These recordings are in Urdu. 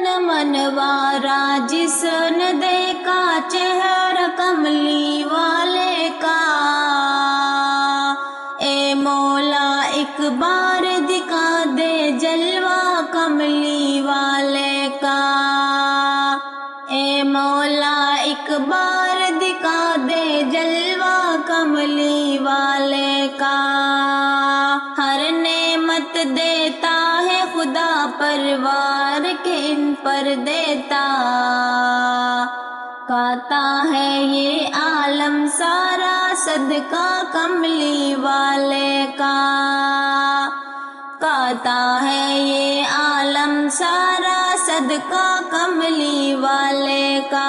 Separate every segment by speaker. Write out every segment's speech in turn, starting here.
Speaker 1: تن منوارا جس نے دیکھا چہرہ کملی والے کا، اے مولا ایک بار دکھا دے جلوہ کملی والے کا، اے مولا ایک بار دکھا دے جلوہ کملی والے کا۔ ہر نعمت دیتا ہے خدا پروار کے ان پر دیتا، کھاتا ہے یہ عالم سارا صدقہ کملی والے کا، کھاتا ہے یہ عالم سارا صدقہ کملی والے کا۔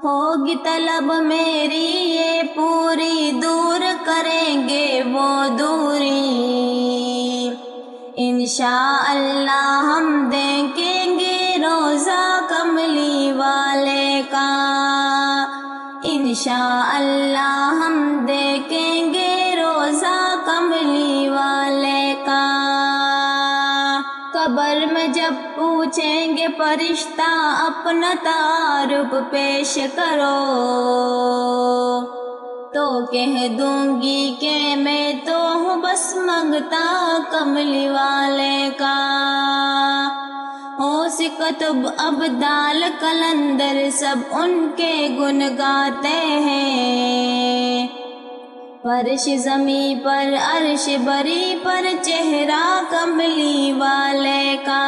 Speaker 1: ہوگی طلب میری یہ پوری، دور کریں گے وہ دوری، انشاءاللہ ہم دیکھیں گے روزہ کملی والے کا، انشاءاللہ ہم دیکھیں گے روزہ کملی والے کا۔ قبر میں جب پوچھیں گے فرشتہ اپنا تعارف پیش کرو، تو کہہ دوں گی کہ میں تو ہوں بس منگتا کملی والے کا۔ ہو کتب ابدال قلندر سب ان کے گن گاتے ہیں، فرش زمیں پر عرش بری پر چہرہ کملی والے کا،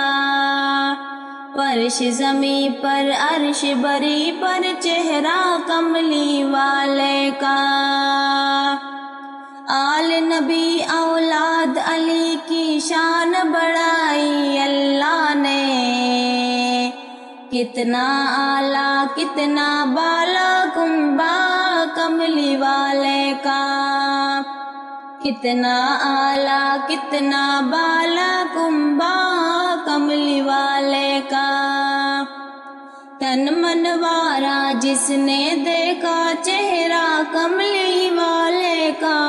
Speaker 1: فرش زمیں پر عرش بری پر چہرہ کملی والے کا۔ آل نبی اولاد علی کی شان بڑھائی اللہ نے، کتنا اعلیٰ کتنا بالا کنبا کملی والے کا، کتنا اعلیٰ کتنا بالا کنبا کملی والے کا۔ تن منوارا جس نے دیکھا چہرہ کملی والے کا،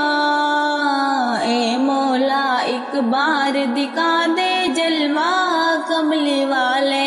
Speaker 1: اے مولا ایک بار دکھا دے جلوہ کملی والے